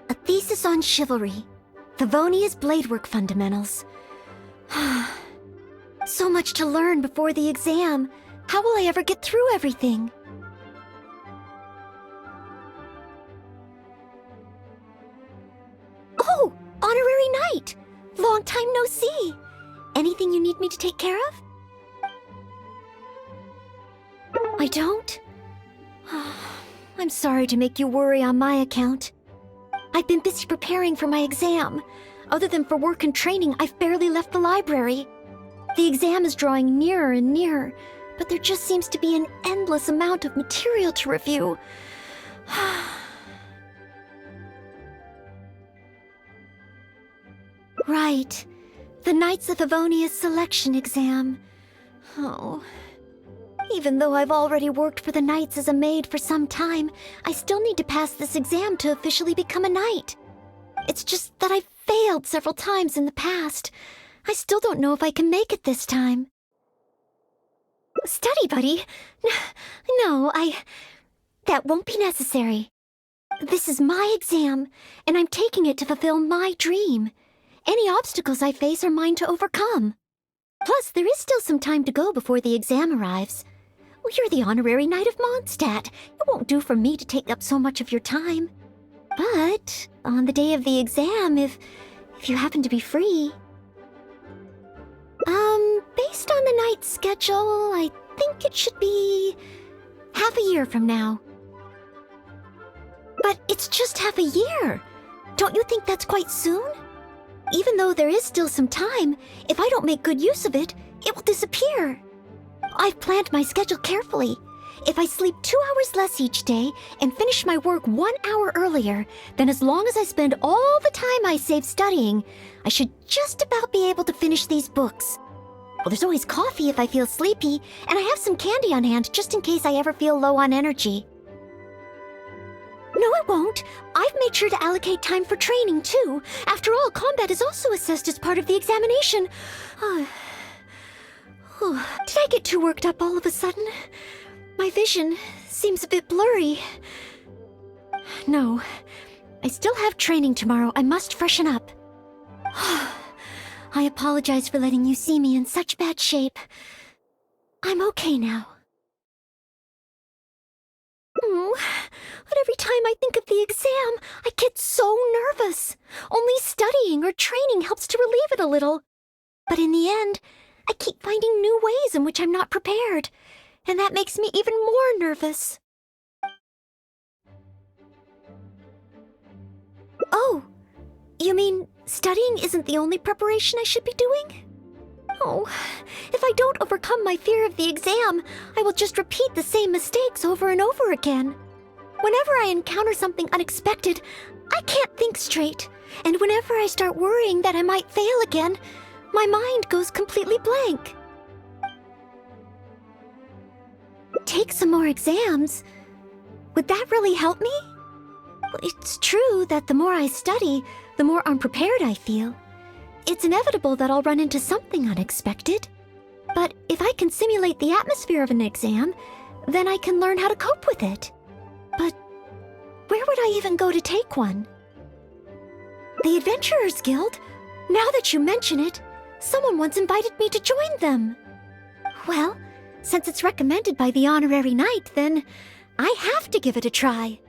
A thesis on chivalry. Favonia's bladework fundamentals. So much to learn before the exam. How will I ever get through everything? Oh, honorary knight! Long time no see. Anything you need me to take care of? I don't? I'm sorry to make you worry on my account. I've been busy preparing for my exam. Other than for work and training, I've barely left the library. The exam is drawing nearer and nearer, but there just seems to be an endless amount of material to review. Right. The Knights of Favonia's selection exam. Oh. Even though I've already worked for the Knights as a maid for some time, I still need to pass this exam to officially become a knight. It's just that I've failed several times in the past. I still don't know if I can make it this time. Study buddy? No, that won't be necessary. This is my exam, and I'm taking it to fulfill my dream. Any obstacles I face are mine to overcome. Plus, there is still some time to go before the exam arrives. Well, you're the honorary knight of Mondstadt. It won't do for me to take up so much of your time. But on the day of the exam, if you happen to be free... based on the night's schedule, I think it should be half a year from now. But it's just half a year. Don't you think that's quite soon? Even though there is still some time, if I don't make good use of it, it will disappear. I've planned my schedule carefully. If I sleep 2 hours less each day and finish my work 1 hour earlier, then as long as I spend all the time I save studying, I should just about be able to finish these books. Well, there's always coffee if I feel sleepy, and I have some candy on hand just in case I ever feel low on energy. No, it won't. I've made sure to allocate time for training, too. After all, combat is also assessed as part of the examination. Did I get too worked up all of a sudden? My vision seems a bit blurry. No, I still have training tomorrow. I must freshen up. I apologize for letting you see me in such bad shape. I'm okay now. But every time I think of the exam, I get so nervous. Only studying or training helps to relieve it a little. But in the end, I keep finding new ways in which I'm not prepared, and that makes me even more nervous. Oh, you mean studying isn't the only preparation I should be doing? Oh, if I don't overcome my fear of the exam, I will just repeat the same mistakes over and over again. Whenever I encounter something unexpected, I can't think straight, and whenever I start worrying that I might fail again, my mind goes completely blank. Take some more exams? Would that really help me? It's true that the more I study, the more unprepared I feel. It's inevitable that I'll run into something unexpected. But if I can simulate the atmosphere of an exam, then I can learn how to cope with it. But where would I even go to take one? The Adventurers Guild? Now that you mention it, someone once invited me to join them. Well, since it's recommended by the honorary knight, then I have to give it a try.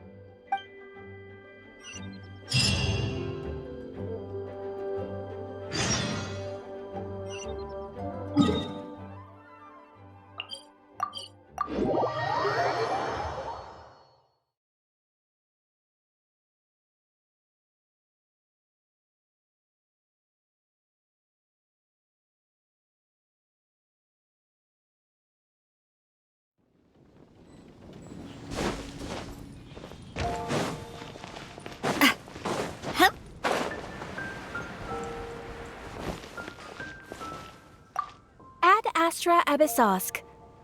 Ad Astra Abyssosk.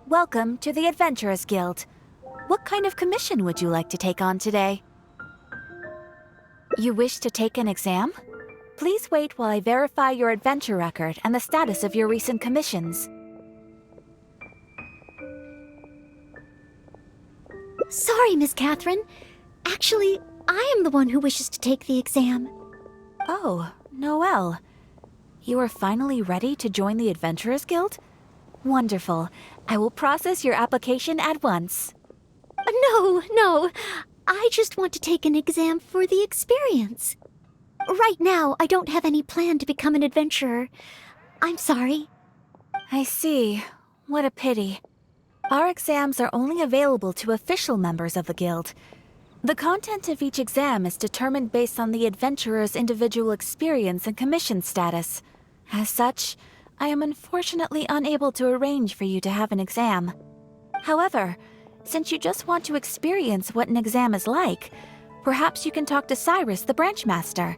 Welcome to the Adventurers Guild. What kind of commission would you like to take on today? You wish to take an exam? Please wait while I verify your adventure record and the status of your recent commissions. Sorry, Miss Catherine. Actually, I am the one who wishes to take the exam. Oh, Noelle. You are finally ready to join the Adventurers Guild? Wonderful. I will process your application at once. No. I just want to take an exam for the experience. Right now, I don't have any plan to become an adventurer. I'm sorry. I see. What a pity. Our exams are only available to official members of the guild. The content of each exam is determined based on the adventurer's individual experience and commission status. As such, I am unfortunately unable to arrange for you to have an exam. However, since you just want to experience what an exam is like, perhaps you can talk to Cyrus, the branch master.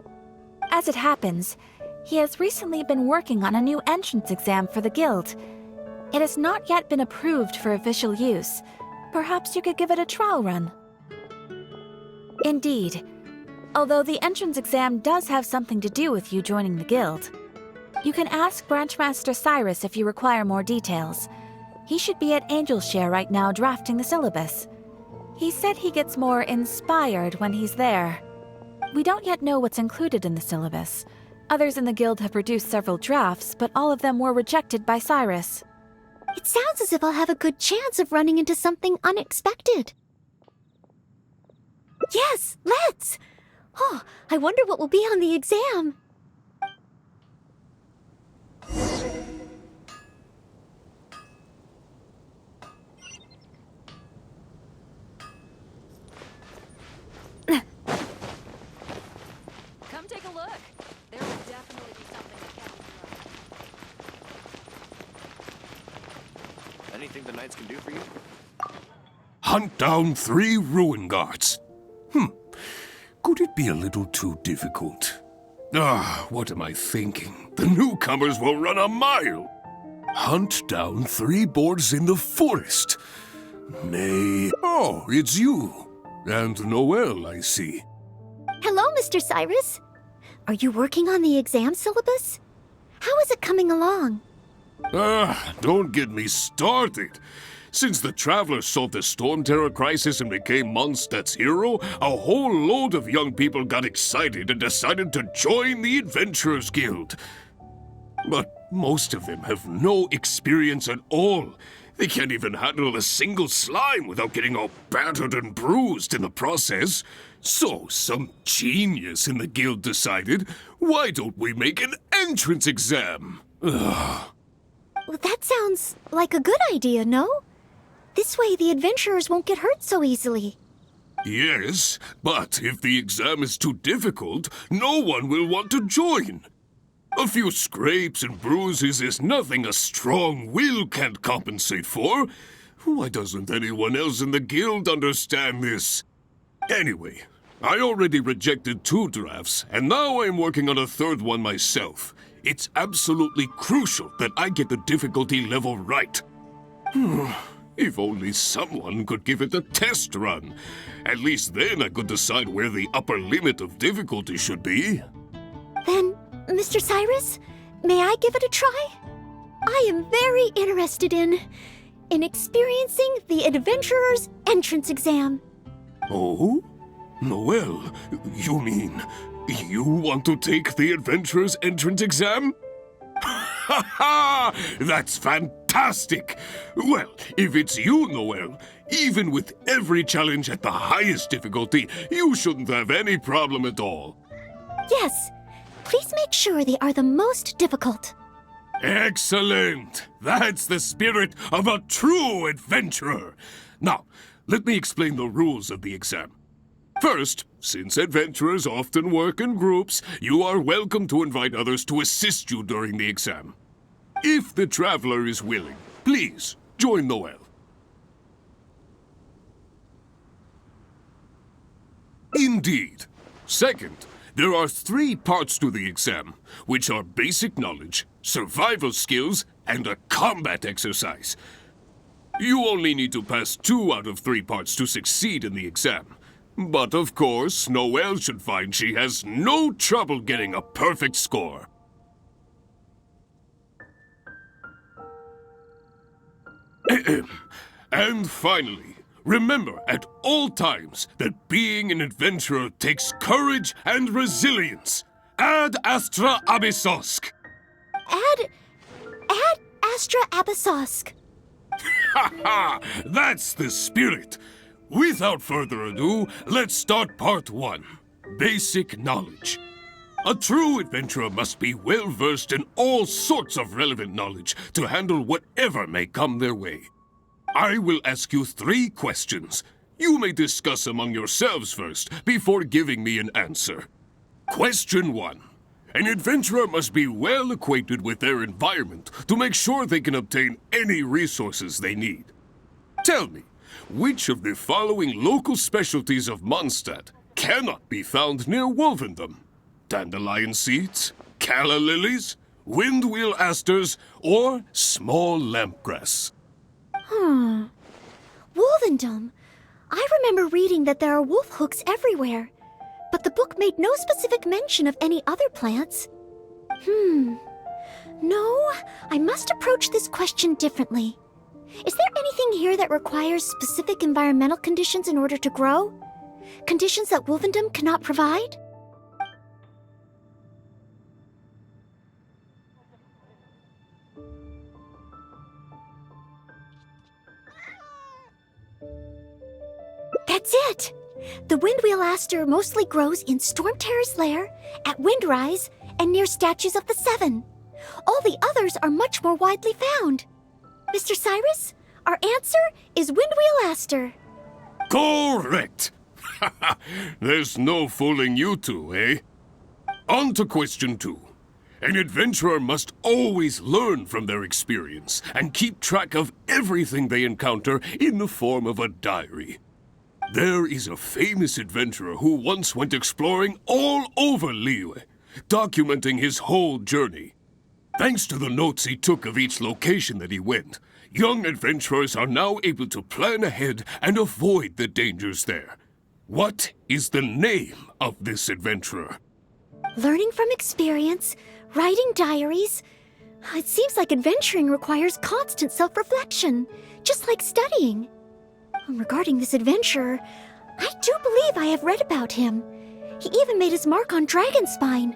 As it happens, he has recently been working on a new entrance exam for the guild. It has not yet been approved for official use. Perhaps you could give it a trial run. Indeed. Although the entrance exam does have something to do with you joining the guild. You can ask Branchmaster Cyrus if you require more details. He should be at Angelshare right now drafting the syllabus. He said he gets more inspired when he's there. We don't yet know what's included in the syllabus. Others in the guild have produced several drafts, but all of them were rejected by Cyrus. It sounds as if I'll have a good chance of running into something unexpected. Yes, let's! Oh, I wonder what will be on the exam. Come take a look. There will definitely be something that can't be. Anything the knights can do for you? Hunt down 3 ruin guards. Could it be a little too difficult? What am I thinking? The newcomers will run a mile. Hunt down 3 boards in the forest. Oh, it's you. And Noelle, I see. Hello, Mr. Cyrus. Are you working on the exam syllabus? How is it coming along? Don't get me started. Since the Travelers solved the Storm Terror crisis and became Mondstadt's hero, a whole load of young people got excited and decided to join the Adventurers Guild. But most of them have no experience at all. They can't even handle a single slime without getting all battered and bruised in the process. So some genius in the guild decided, why don't we make an entrance exam? Well, that sounds like a good idea, no? This way the adventurers won't get hurt so easily. Yes, but if the exam is too difficult, no one will want to join. A few scrapes and bruises is nothing a strong will can't compensate for. Why doesn't anyone else in the guild understand this? Anyway, I already rejected 2 drafts, and now I'm working on a 3rd one myself. It's absolutely crucial that I get the difficulty level right. If only someone could give it a test run. At least then I could decide where the upper limit of difficulty should be. Then, Mr. Cyrus, may I give it a try? I am very interested in experiencing the Adventurer's Entrance Exam. Oh? Noelle, you mean you want to take the Adventurer's Entrance Exam? Ha ha! That's fantastic! Well, if it's you, Noelle, even with every challenge at the highest difficulty, you shouldn't have any problem at all. Yes, please make sure they are the most difficult. Excellent! That's the spirit of a true adventurer! Now, let me explain the rules of the exam. First, since adventurers often work in groups, you are welcome to invite others to assist you during the exam. If the traveler is willing, please join Noelle. Indeed. Second, there are 3 parts to the exam, which are basic knowledge, survival skills, and a combat exercise. You only need to pass 2 out of 3 parts to succeed in the exam. But of course, Noelle should find she has no trouble getting a perfect score. And finally, remember at all times that being an adventurer takes courage and resilience. Ad Astra Abyssosk! Ad Astra Abyssosk. Ha ha! That's the spirit! Without further ado, let's start part 1. Basic knowledge. A true adventurer must be well versed in all sorts of relevant knowledge to handle whatever may come their way. I will ask you 3 questions. You may discuss among yourselves first before giving me an answer. Question 1. An adventurer must be well acquainted with their environment to make sure they can obtain any resources they need. Tell me, which of the following local specialties of Mondstadt cannot be found near Wolvendom? Dandelion seeds, calla lilies, windwheel asters, or small lampgrass? Wolvendom. I remember reading that there are wolf hooks everywhere, but the book made no specific mention of any other plants. No, I must approach this question differently. Is there anything here that requires specific environmental conditions in order to grow? Conditions that Wolvendom cannot provide? That's it! The windwheel aster mostly grows in Storm Terror's lair, at Windrise, and near statues of the Seven. All the others are much more widely found. Mr. Cyrus, our answer is windwheel aster. Correct! There's no fooling you two, eh? On to question 2. An adventurer must always learn from their experience and keep track of everything they encounter in the form of a diary. There is a famous adventurer who once went exploring all over Liyue, documenting his whole journey. Thanks to the notes he took of each location that he went, young adventurers are now able to plan ahead and avoid the dangers there. What is the name of this adventurer? Learning from experience, writing diaries. It seems like adventuring requires constant self-reflection, just like studying. Regarding this adventurer, I do believe I have read about him. He even made his mark on Dragonspine.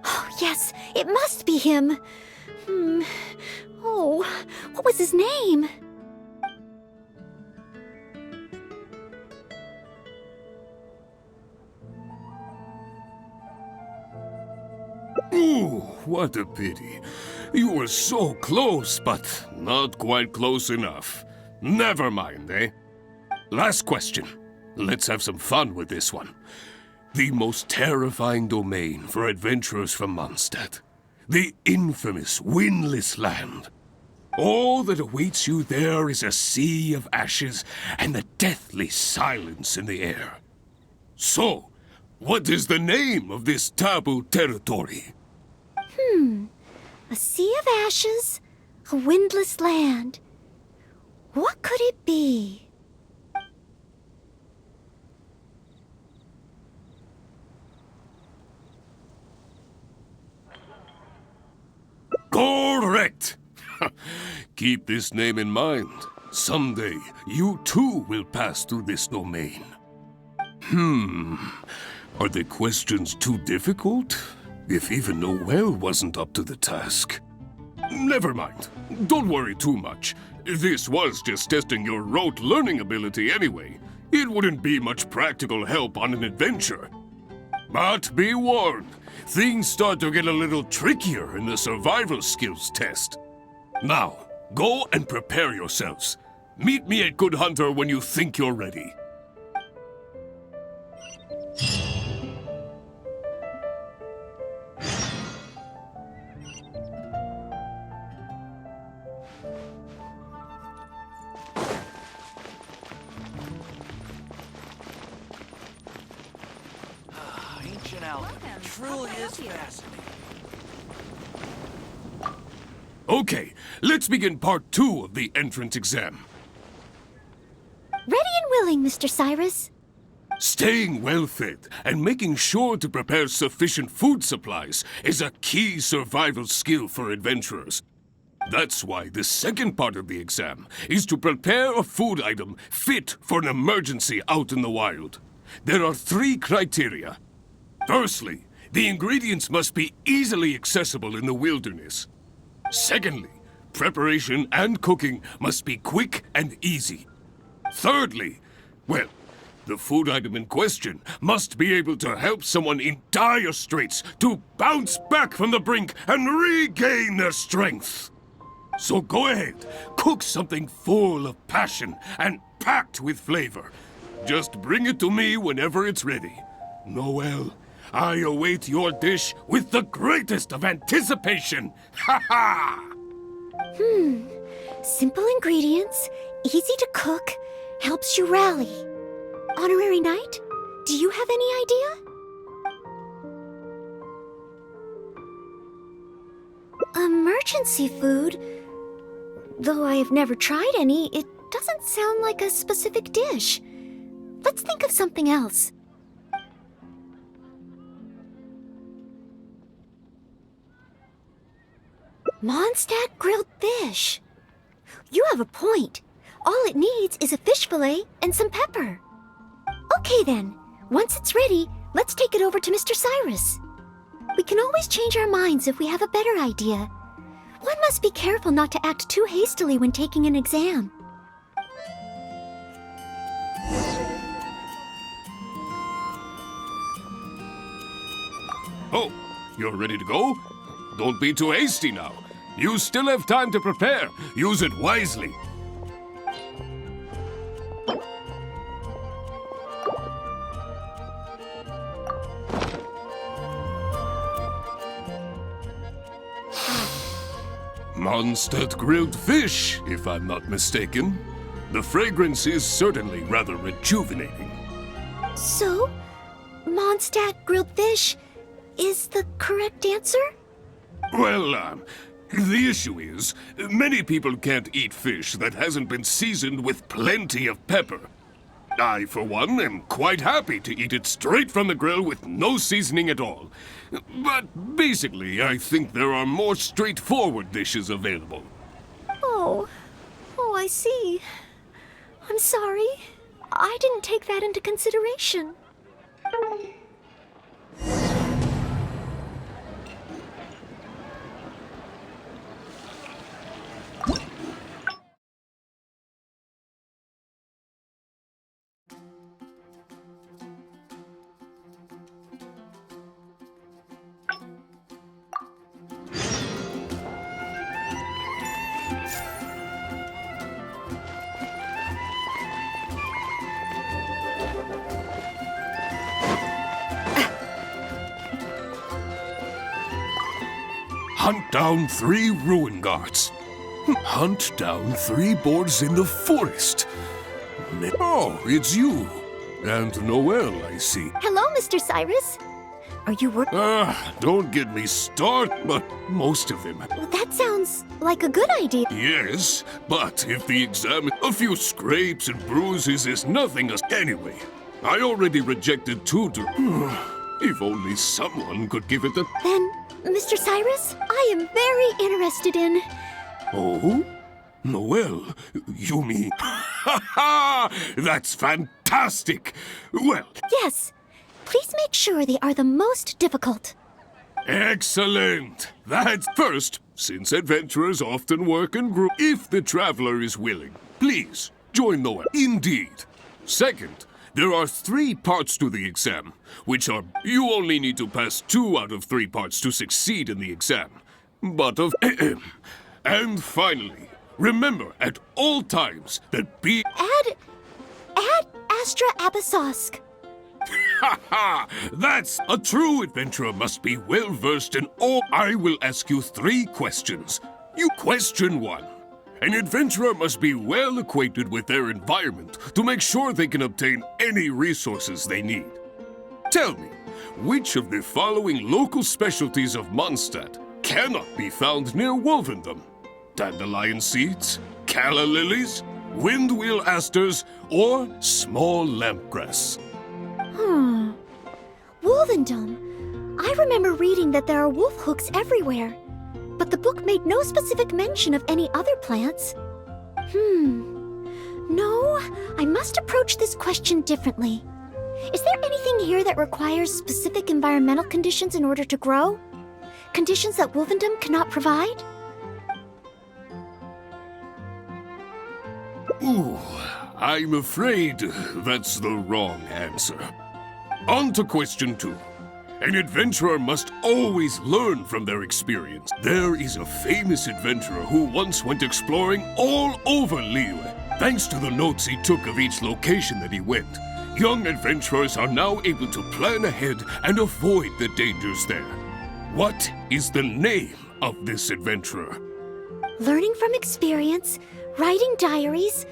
Oh, yes, it must be him. Oh, what was his name? Ooh, what a pity. You were so close, but not quite close enough. Never mind, eh? Last question. Let's have some fun with this one. The most terrifying domain for adventurers from Mondstadt. The infamous Windless Land. All that awaits you there is a sea of ashes and the deathly silence in the air. So, what is the name of this taboo territory? A sea of ashes, a windless land. What could it be? Correct! Keep this name in mind. Someday, you too will pass through this domain. Are the questions too difficult? If even Noelle wasn't up to the task. Never mind. Don't worry too much. This was just testing your rote learning ability anyway. It wouldn't be much practical help on an adventure. But be warned, things start to get a little trickier in the survival skills test. Now, go and prepare yourselves. Meet me at Good Hunter when you think you're ready. Ancient alchemy truly is fascinating. Okay, let's begin part 2 of the entrance exam. Ready and willing, Mr. Cyrus. Staying well-fed and making sure to prepare sufficient food supplies is a key survival skill for adventurers. That's why the second part of the exam is to prepare a food item fit for an emergency out in the wild. There are 3 criteria. Firstly, the ingredients must be easily accessible in the wilderness. Secondly, preparation and cooking must be quick and easy. Thirdly, well, the food item in question must be able to help someone in dire straits to bounce back from the brink and regain their strength. So go ahead, cook something full of passion and packed with flavor. Just bring it to me whenever it's ready. Noelle, I await your dish with the greatest of anticipation. Ha ha! Simple ingredients, easy to cook, helps you rally. Honorary Knight, do you have any idea? Emergency food? Though I have never tried any, it doesn't sound like a specific dish. Let's think of something else. Mondstadt grilled fish. You have a point. All it needs is a fish fillet and some pepper. Okay then, once it's ready, let's take it over to Mr. Cyrus. We can always change our minds if we have a better idea. One must be careful not to act too hastily when taking an exam. Oh, you're ready to go? Don't be too hasty now. You still have time to prepare. Use it wisely. Mondstadt grilled fish, if I'm not mistaken. The fragrance is certainly rather rejuvenating. So, Mondstadt grilled fish is the correct answer? Well, the issue is, many people can't eat fish that hasn't been seasoned with plenty of pepper. I, for one, am quite happy to eat it straight from the grill with no seasoning at all. But basically, I think there are more straightforward dishes available. Oh, I see. I'm sorry. I didn't take that into consideration. Hunt down 3 ruin guards. Hunt down 3 boars in the forest. Oh, it's you. And Noelle, I see. Hello, Mr. Cyrus. Are you working? Don't get me started, but most of them. Well, that sounds like a good idea. Yes, but if the exam, a few scrapes and bruises is nothing. Anyway, I already rejected 2 If only someone could give it a... Then, Mr. Cyrus, I am very interested in... Oh? Noelle, you mean... Ha ha! That's fantastic! Well, Yes. Please make sure they are the most difficult. excellent! That's first, since adventurers often work in groups, if the traveler is willing, please join Noelle. Indeed. Second, there are 3 parts to the exam, which are you only need to pass 2 out of 3 parts to succeed in the exam. But of... And finally, remember at all times that be... Add Astra Abyssosque. Ha ha! That's a true adventurer must be well versed in all. I will ask you 3 questions. Question 1. An adventurer must be well acquainted with their environment to make sure they can obtain any resources they need. Tell me, which of the following local specialties of Mondstadt cannot be found near Wolvendom? Dandelion seeds, calla lilies, windwheel asters, or small lampgrass? Wolvendom. I remember reading that there are wolf hooks everywhere, but the book made no specific mention of any other plants. No, I must approach this question differently. Is there anything here that requires specific environmental conditions in order to grow? Conditions that Wolvendom cannot provide? Ooh, I'm afraid that's the wrong answer. On to question 2. An adventurer must always learn from their experience. There is a famous adventurer who once went exploring all over Liyue. Thanks to the notes he took of each location that he went, young adventurers are now able to plan ahead and avoid the dangers there. What is the name of this adventurer? Learning from experience, writing diaries.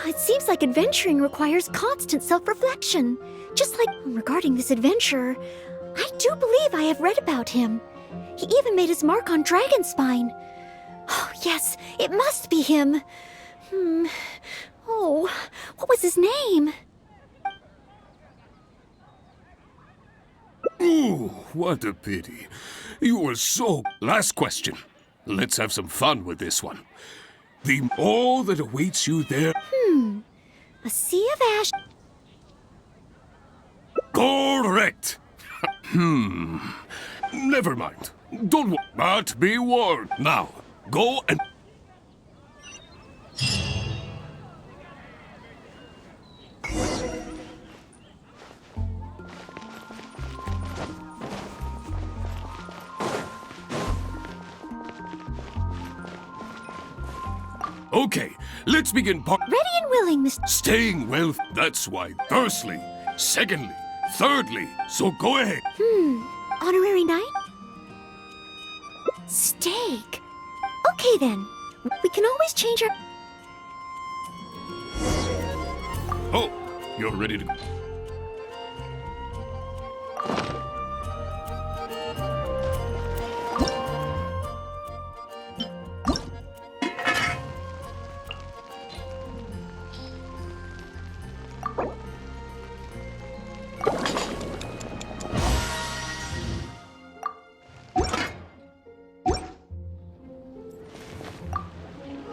It seems like adventuring requires constant self-reflection. Just like regarding this adventurer, I do believe I have read about him. He even made his mark on Dragonspine. Oh, yes, it must be him. Oh, what was his name? Ooh, what a pity. You were so... Last question. Let's have some fun with this one. All that awaits you there... A sea of ash. Correct! Never mind. Don't worry. But be warned. Now, go and... Okay, let's begin part... Ready and willing, Mr. Staying well, that's why. Firstly, secondly, thirdly, so go ahead. Honorary knight? Steak. Okay then. We can always change our... Oh, you're ready to go.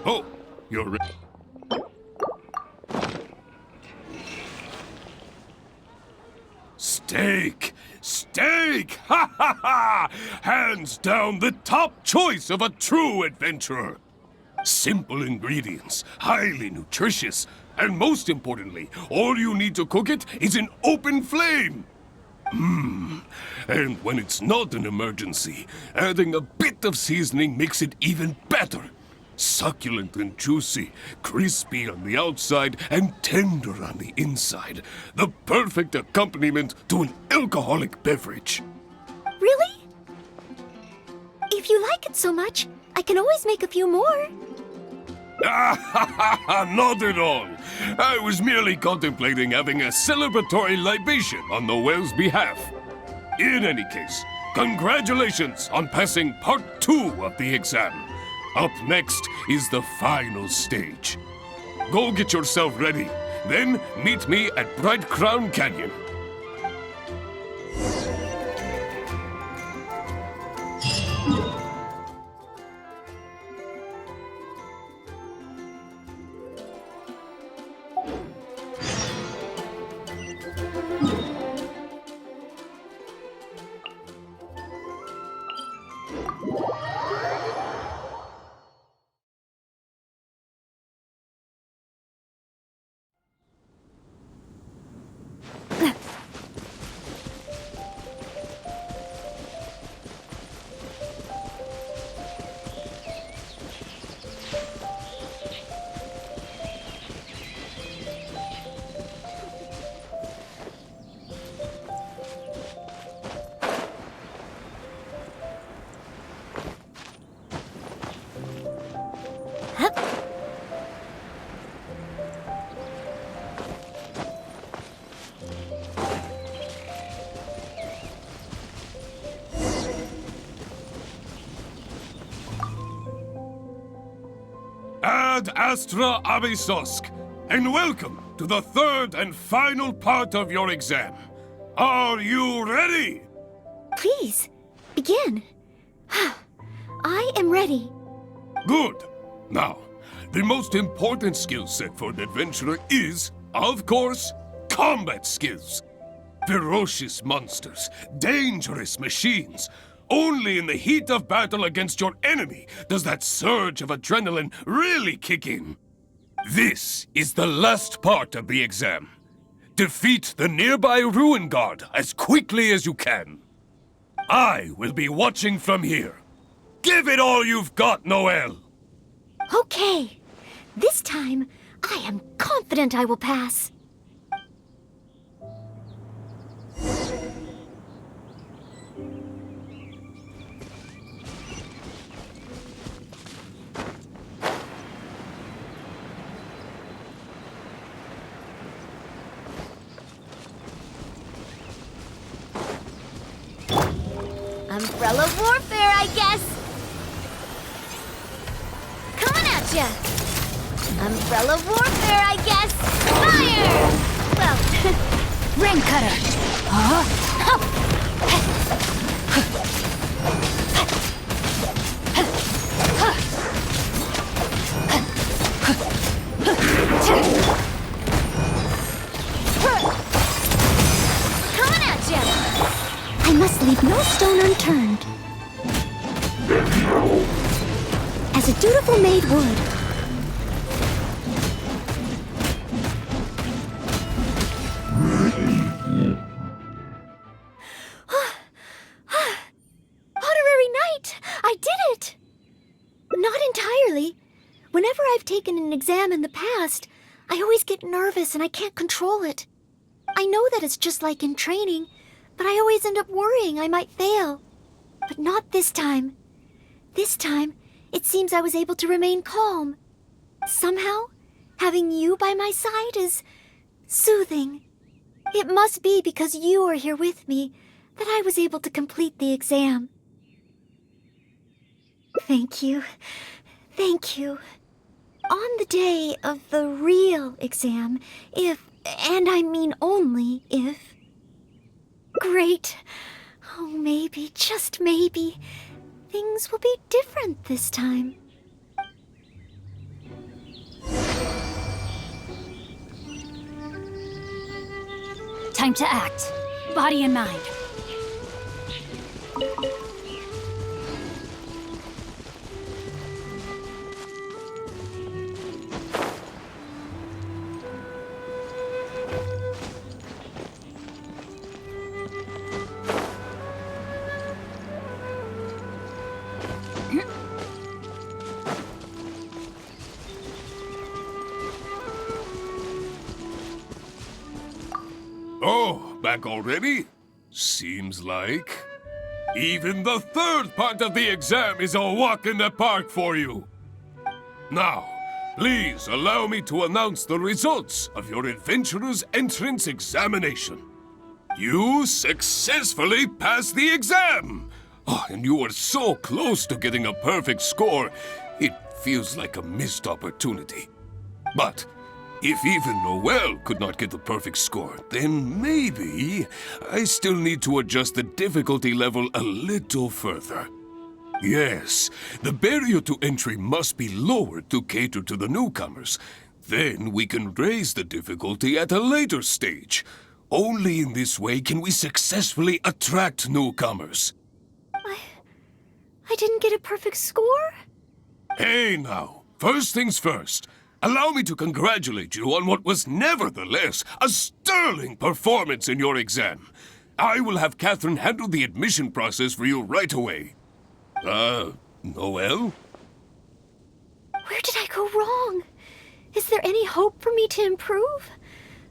Oh, you're ready. Steak! Steak! Ha ha ha! Hands down the top choice of a true adventurer. Simple ingredients, highly nutritious, and most importantly, all you need to cook it is an open flame. And when it's not an emergency, adding a bit of seasoning makes it even better. Succulent and juicy, crispy on the outside and tender on the inside. The perfect accompaniment to an alcoholic beverage. Really? If you like it so much, I can always make a few more. Not at all. I was merely contemplating having a celebratory libation on Noelle's behalf. In any case, congratulations on passing part 2 of the exam. Up next is the final stage. Go get yourself ready, then meet me at Bright Crown Canyon. Ad Astra Abysosk, and welcome to the third and final part of your exam. Are you ready? Please, begin. I am ready. Good. Now, the most important skill set for an adventurer is, of course, combat skills. Ferocious monsters, dangerous machines. Only in the heat of battle against your enemy does that surge of adrenaline really kick in. This is the last part of the exam. Defeat the nearby ruin guard as quickly as you can. I will be watching from here. Give it all you've got, Noelle! Okay. This time, I am confident I will pass. Umbrella warfare, I guess. Coming at ya. Umbrella warfare, I guess. Fire! Well, Ring cutter! coming at ya. I must leave no stone unturned. As a dutiful maid would. Honorary knight! I did it! Not entirely. Whenever I've taken an exam in the past, I always get nervous and I can't control it. I know that it's just like in training, but I always end up worrying I might fail. But not this time. This time, it seems I was able to remain calm. Somehow, having you by my side is soothing. It must be because you are here with me that I was able to complete the exam. Thank you. Thank you. On the day of the real exam, if, and I mean only if... Great. Oh, maybe, just maybe, things will be different this time. Time to act. Body and mind. Oh, back already? Seems like. Even the third part of the exam is a walk in the park for you. Now, please allow me to announce the results of your adventurer's entrance examination. You successfully passed the exam! Oh, and you were so close to getting a perfect score, it feels like a missed opportunity. But if even Noelle could not get the perfect score, then maybe I still need to adjust the difficulty level a little further. Yes, the barrier to entry must be lowered to cater to the newcomers. Then we can raise the difficulty at a later stage. Only in this way can we successfully attract newcomers. I didn't get a perfect score? Hey now, first things first. Allow me to congratulate you on what was nevertheless a sterling performance in your exam. I will have Catherine handle the admission process for you right away. Noelle? Where did I go wrong? Is there any hope for me to improve?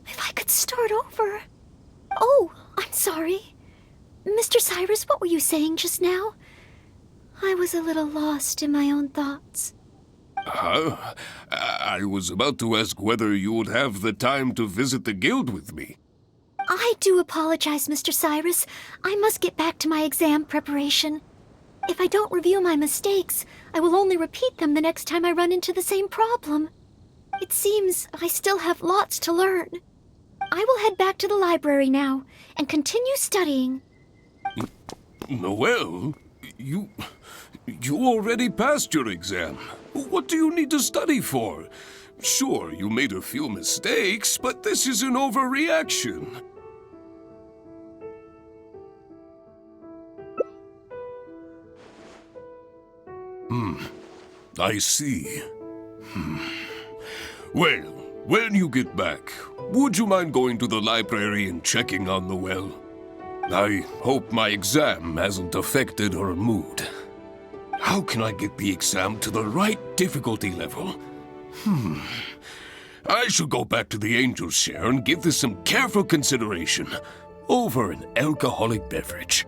If I could start over. Oh, I'm sorry. Mr. Cyrus, what were you saying just now? I was a little lost in my own thoughts. I was about to ask whether you would have the time to visit the guild with me. I do apologize, Mr. Cyrus. I must get back to my exam preparation. If I don't review my mistakes, I will only repeat them the next time I run into the same problem. It seems I still have lots to learn. I will head back to the library now and continue studying. Noelle, you already passed your exam. What do you need to study for? Sure, you made a few mistakes, but this is an overreaction. I see. Well, when you get back, would you mind going to the library and checking on Noelle? I hope my exam hasn't affected her mood. How can I get the exam to the right difficulty level? I should go back to the Angel's Share and give this some careful consideration over an alcoholic beverage.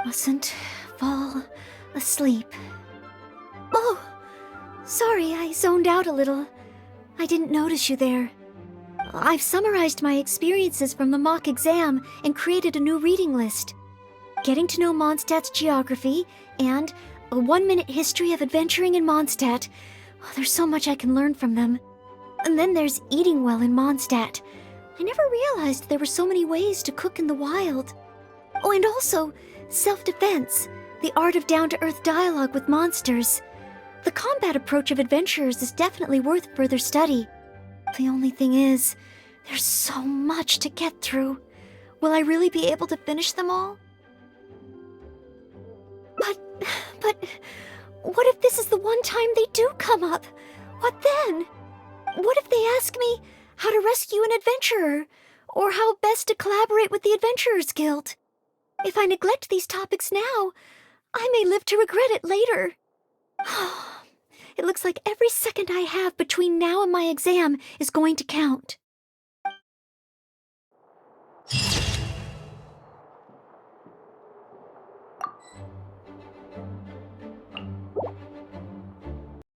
Mustn't fall asleep. Oh, sorry, I zoned out a little. I didn't notice you there. I've summarized my experiences from the mock exam and created a new reading list. Getting to know Mondstadt's geography and a 1-minute history of adventuring in Mondstadt. Oh, there's so much I can learn from them. And then there's eating well in Mondstadt. I never realized there were so many ways to cook in the wild. Oh, and also self-defense, the art of down-to-earth dialogue with monsters. The combat approach of adventurers is definitely worth further study. The only thing is, there's so much to get through. Will I really be able to finish them all? But, what if this is the one time they do come up? What then? What if they ask me how to rescue an adventurer, or how best to collaborate with the Adventurers Guild? If I neglect these topics now, I may live to regret it later. It looks like every second I have between now and my exam is going to count.